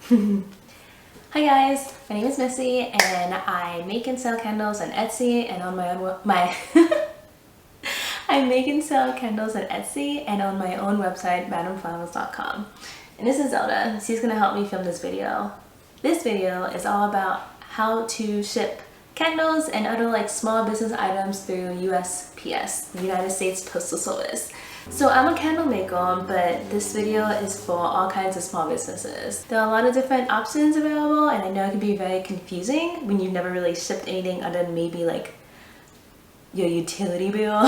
Hi guys, my name is Missy and I make and sell candles on Etsy and on my own I make and sell candles on Etsy and on my own website madamflowers.com. And this is Zelda. She's gonna help me film this video. This video is all about how to ship candles and other like small business items through USPS, the United States Postal Service. So I'm a candle maker, but this video is for all kinds of small businesses. There are a lot of different options available, and I know it can be very confusing when you've never really shipped anything other than maybe like your utility bill.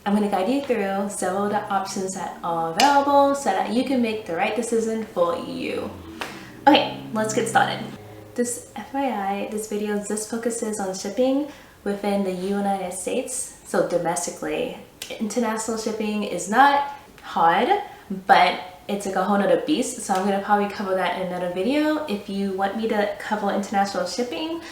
I'm gonna guide you through several of the options that are available so that you can make the right decision for you. Okay, let's get started. This FYI, this video just focuses on shipping within the United States, so domestically. International shipping is not hard, but it's like a whole nother beast, so I'm going to probably cover that in another video. If you want me to cover international shipping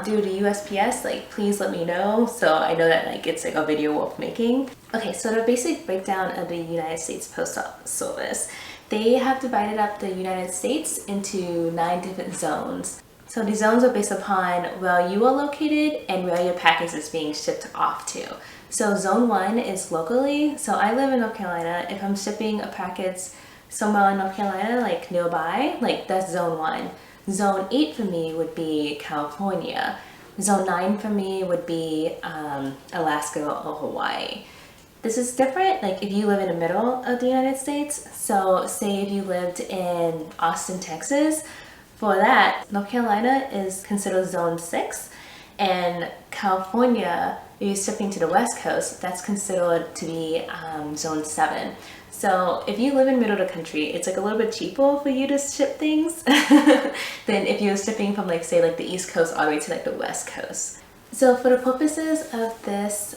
through the USPS, like please let me know so I know that like it's like a video worth making. Okay, so the basic breakdown of the United States Postal Service. They have divided up the United States into 9 different zones. So the zones are based upon where you are located and where your package is being shipped off to. So zone 1 is locally. So I live in North Carolina. If I'm shipping a package somewhere in North Carolina, like nearby, like that's zone 1. Zone 8 for me would be California. Zone 9 for me would be Alaska or Hawaii. This is different like if you live in the middle of the United States. So say if you lived in Austin, Texas, for that, North Carolina is considered zone 6, and California, if you're shipping to the West Coast, that's considered to be zone 7. So if you live in the middle of the country, it's like a little bit cheaper for you to ship things than if you're shipping from like say like the East Coast all the way to like the West Coast. So for the purposes of this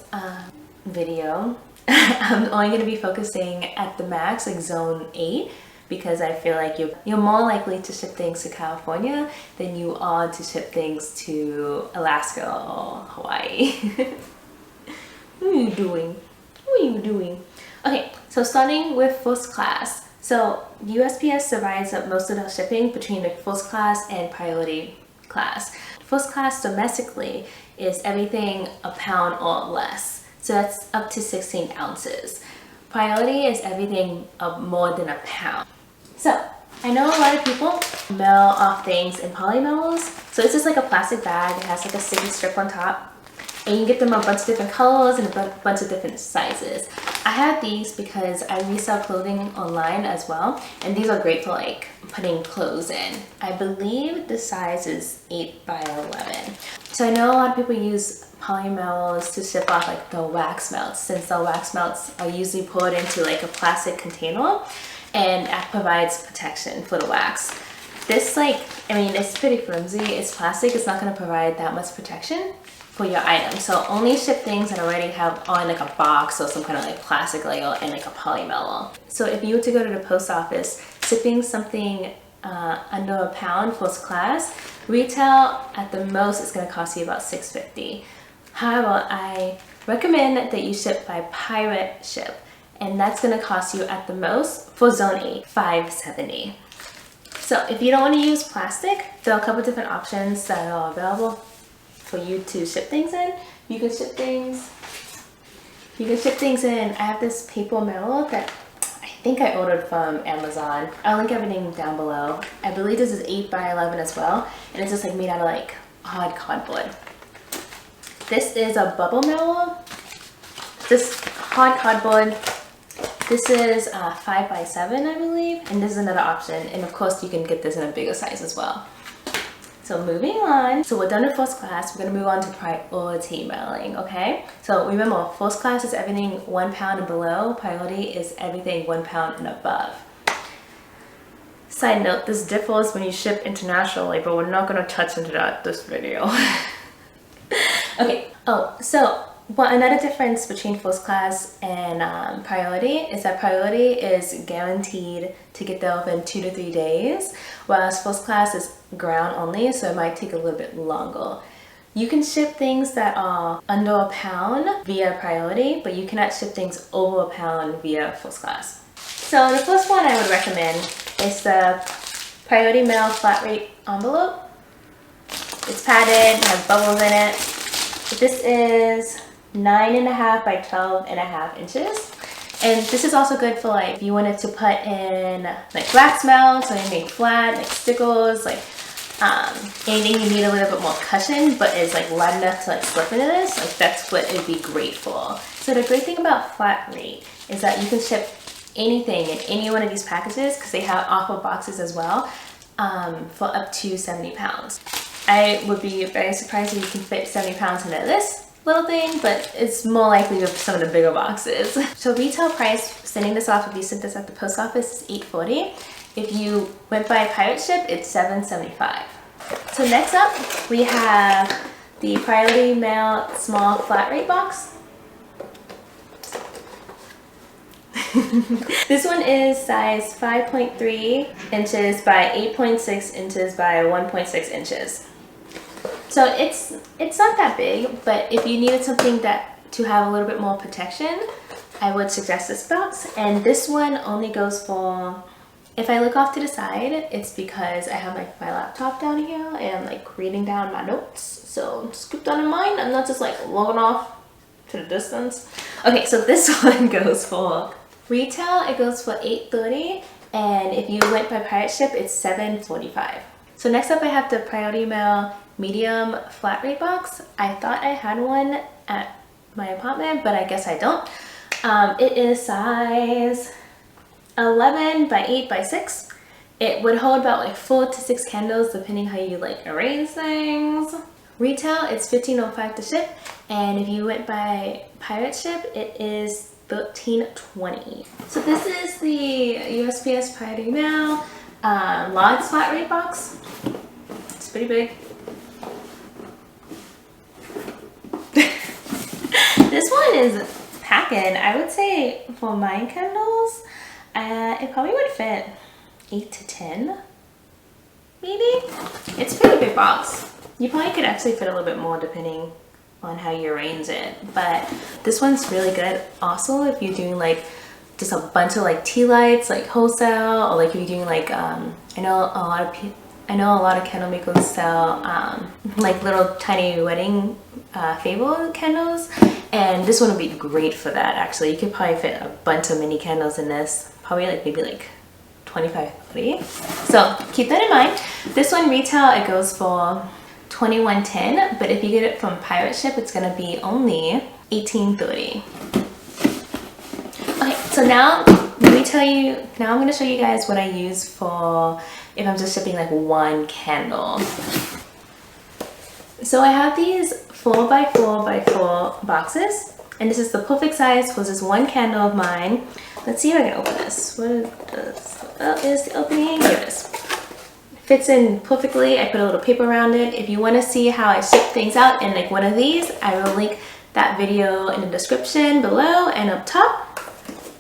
video, I'm only going to be focusing at the max, like zone 8, because I feel like you're more likely to ship things to California than you are to ship things to Alaska or Hawaii. What are you doing? What are you doing? Okay, so starting with first class. So USPS divides up most of the shipping between the first class and priority class. First class domestically is everything a pound or less. So that's up to 16 ounces. Priority is everything of more than a pound. So I know a lot of people mail off things in polymailers. So it's just like a plastic bag. It has like a sticky strip on top. And you can get them a bunch of different colors and a bunch of different sizes. I have these because I resell clothing online as well. And these are great for like putting clothes in. I believe the size is 8 by 11. So I know a lot of people use polymailers to ship off like the wax melts, since the wax melts are usually poured into like a plastic container, and that provides protection for the wax. This like, I mean, it's pretty flimsy, it's plastic, it's not going to provide that much protection for your item. So only ship things that already have on like a box or some kind of like plastic label and like a polymailer. So if you were to go to the post office, shipping something under a pound first class, retail at the most is going to cost you about $6.50. However, I recommend that you ship by Pirateship, and that's going to cost you at the most for zone 8, $5.70. So if you don't want to use plastic, there are a couple different options that are available for you to ship things in. You can ship things in. I have this paper mailer that I think I ordered from Amazon. I'll link everything down below. I believe this is 8 by 11 as well, and it's just like made out of like hard cardboard. This is a bubble mailer. This hard cardboard. This is 5 by 7, I believe, and this is another option. And of course, you can get this in a bigger size as well. So moving on. So we're done with first class. We're gonna move on to priority mailing. Okay. So remember, first class is everything 1 pound and below. Priority is everything 1 pound and above. Side note: this differs when you ship internationally, but we're not gonna touch into that this video. Okay, so another difference between first class and priority is that priority is guaranteed to get there within 2 to 3 days, whereas first class is ground only, so it might take a little bit longer. You can ship things that are under a pound via priority, but you cannot ship things over a pound via first class. So the first one I would recommend is the Priority Mail flat rate envelope. It's padded, has bubbles in it. This is 9.5 by 12.5 inches. And this is also good for like if you wanted to put in like wax melts or anything flat, like stickers, like anything you need a little bit more cushion but is like light enough to like slip into this, like that's what it'd be great for. So the great thing about flat rate is that you can ship anything in any one of these packages because they have offer boxes as well for up to 70 pounds. I would be very surprised if you can fit 70 pounds into this little thing, but it's more likely with some of the bigger boxes. So retail price, sending this off if you sent this at the post office, is $8.40. If you went by Pirateship, it's $7.75. So next up, we have the Priority Mail small flat rate box. This one is size 5.3 inches by 8.6 inches by 1.6 inches. So it's not that big, but if you needed something to have a little bit more protection, I would suggest this box. And this one only goes for, if I look off to the side, it's because I have like my laptop down here and I'm like reading down my notes. So just keep that in mind. I'm not just like looking off to the distance. Okay, so this one goes for retail, it goes for $8.30, and if you went by Pirateship, it's $7.45. So next up I have the Priority Mail medium flat rate box. I thought I had one at my apartment, but I guess I don't. It is size 11 by 8 by 6. It would hold about like 4 to 6 candles depending how you like arrange things. Retail, it's $15.05 to ship, and if you went by Pirateship, it is $13.20. So this is the USPS Priority Mail large flat rate box. It's pretty big. This one is packing. I would say for my candles, it probably would fit 8 to 10, maybe. It's a pretty big box. You probably could actually fit a little bit more depending on how you arrange it, but this one's really good also if you're doing like just a bunch of like tea lights, like wholesale, or like if you're doing like I know a lot of candle makers sell like little tiny wedding favor candles, and this one would be great for that. Actually, you could probably fit a bunch of mini candles in this, probably like maybe like 25, 30. So keep that in mind. This one retail, it goes for $21.10, but if you get it from Pirateship, it's gonna be only $18.30. Okay, so now let me tell you, now I'm gonna show you guys what I use for if I'm just shipping like one candle. So I have these 4x4x4 boxes, and this is the perfect size for just one candle of mine. Let's see if I can open this. Is the opening? Here it is. Fits in perfectly. I put a little paper around it. If you want to see how I ship things out in like one of these, I will link that video in the description below and up top,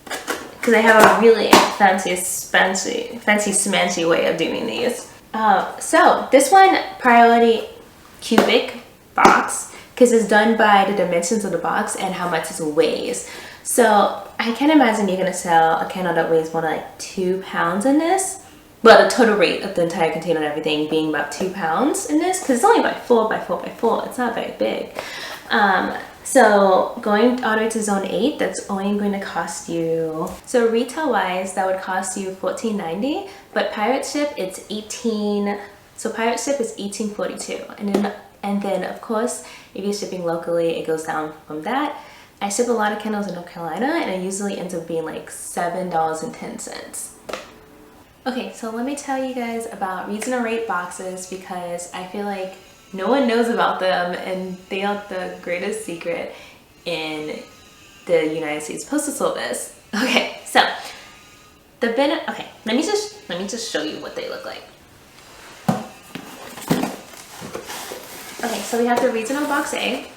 because I have a really fancy smancy way of doing these. So this one, Priority cubic box, because it's done by the dimensions of the box and how much it weighs. So I can't imagine you're gonna sell a candle that weighs more than like 2 pounds in this. But the total weight of the entire container and everything being about 2 pounds in this, because it's only by 4x4x4. It's not very big. So going all the way to zone 8, that's only going to cost you, so retail wise, that would cost you $14.90, but Pirateship, it's $18. So Pirateship is $18.42, and then of course, if you're shipping locally, it goes down from that. I ship a lot of candles in North Carolina, and it usually ends up being like $7.10. Okay, so let me tell you guys about regional rate boxes, because I feel like no one knows about them, and they are the greatest secret in the United States Postal Service. Okay, so okay, let me just show you what they look like. Okay, so we have the regional box A.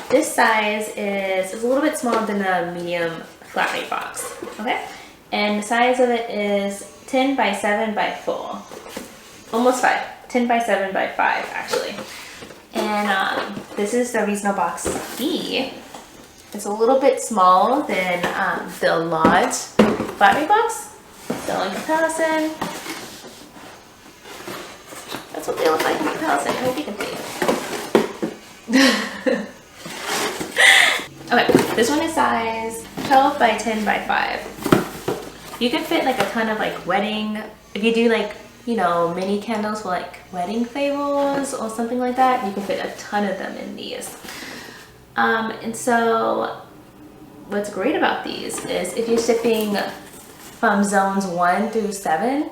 This size is a little bit smaller than the medium flat rate box. Okay. And the size of it is 10 by 7 by 4. Almost 5. 10 by 7 by 5, actually. And this is the regional box B. It's a little bit smaller than the large flat rate box. So in comparison, they look like in comparison? I hope you can see. Okay, this one is size 12 by 10 by 5. You can fit like a ton of like wedding, if you do like, you know, mini candles for like wedding favors or something like that, you can fit a ton of them in these. And so what's great about these is if you're shipping from zones 1 through 7,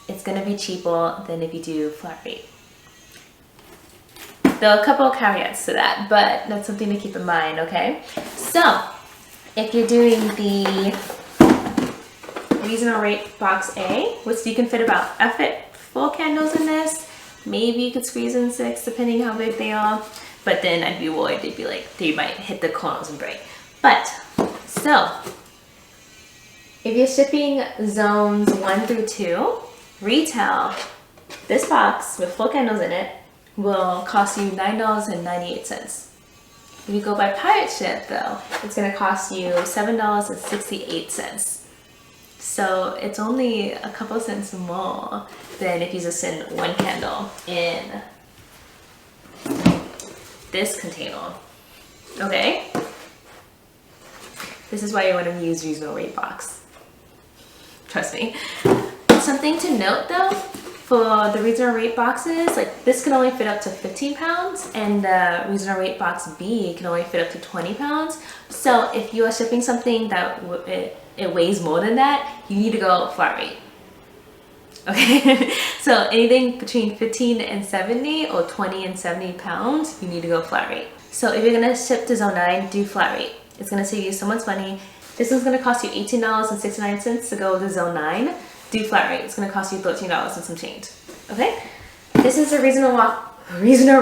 it's going to be cheaper than if you do flat rate. There are a couple of caveats to that, but that's something to keep in mind, okay? So, if you're doing the reasonable rate box A, which you can fit about, I fit 4 candles in this. Maybe you could squeeze in 6 depending how big they are, but then I'd be worried they'd be like, they might hit the corners and break. But, so, if you're shipping zones 1 through 2, retail, this box with 4 candles in it will cost you $9.98. If you go by Pirateship though, it's going to cost you $7.68. So it's only a couple cents more than if you just send 1 candle in this container. Okay? This is why you want to use reasonable rate box. Trust me. Something to note though, for the reasonable rate boxes, like this can only fit up to 15 pounds and the reasonable rate box B can only fit up to 20 pounds. So if you are shipping something that it weighs more than that, you need to go flat rate. Okay, so anything between 15 and 70 or 20 and 70 pounds, you need to go flat rate. So if you're gonna ship to zone 9, do flat rate. It's gonna save you so much money. This one's gonna cost you $18.69 to go to zone 9. Do flat rate. It's gonna cost you $13 and some change. Okay? This is a reasonable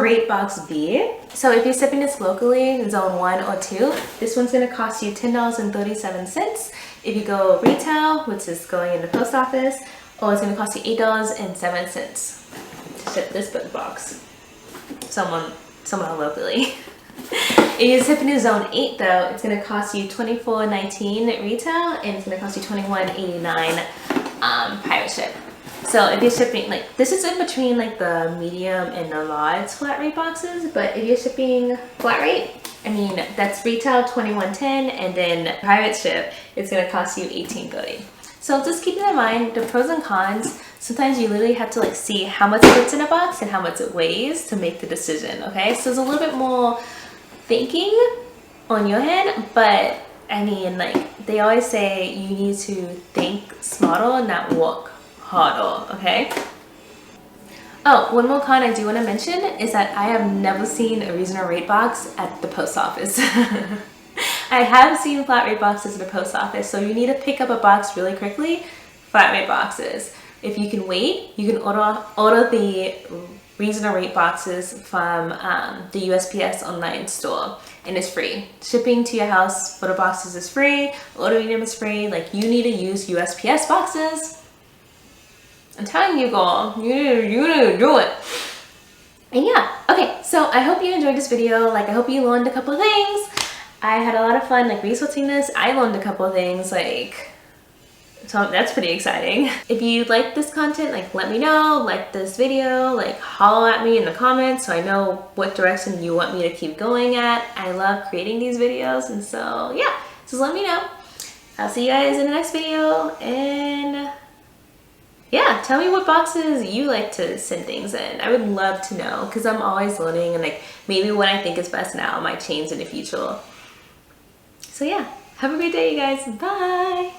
rate box B. So if you're shipping this locally in zone 1 or 2, this one's gonna cost you $10.37. If you go retail, which is going in the post office, or it's gonna cost you $8.07 to ship this big box. Someone locally. If you're shipping to zone 8 though, it's gonna cost you $24.19 retail and it's gonna cost you $21.89 Pirateship. So if you're shipping, like this is in between like the medium and the large flat rate boxes, but if you're shipping flat rate, I mean that's retail $21.10 and then Pirateship, it's gonna cost you $18.30. So just keep in mind the pros and cons. Sometimes you literally have to like see how much fits in a box and how much it weighs to make the decision, okay? So there's a little bit more thinking on your hand, but I mean like they always say you need to think smarter, not work harder, okay? Oh, one more con I do want to mention is that I have never seen a reasonable rate box at the post office. I have seen flat rate boxes at the post office, so you need to pick up a box really quickly. Flat rate boxes. If you can wait, you can order the reasonable rate boxes from the USPS online store, and it's free. Shipping to your house for the boxes is free. Ordering them is free. Like you need to use USPS boxes. I'm telling you, girl, you need to do it. And yeah, okay. So I hope you enjoyed this video. Like I hope you learned a couple of things. I had a lot of fun like researching this. I learned a couple of things like. So that's pretty exciting. If you like this content, like let me know, like this video, like holler at me in the comments so I know what direction you want me to keep going at. I love creating these videos, and so yeah, just let me know. I'll see you guys in the next video, and yeah, tell me what boxes you like to send things in. I would love to know because I'm always learning, and like maybe what I think is best now might change in the future. So yeah, have a great day you guys. Bye!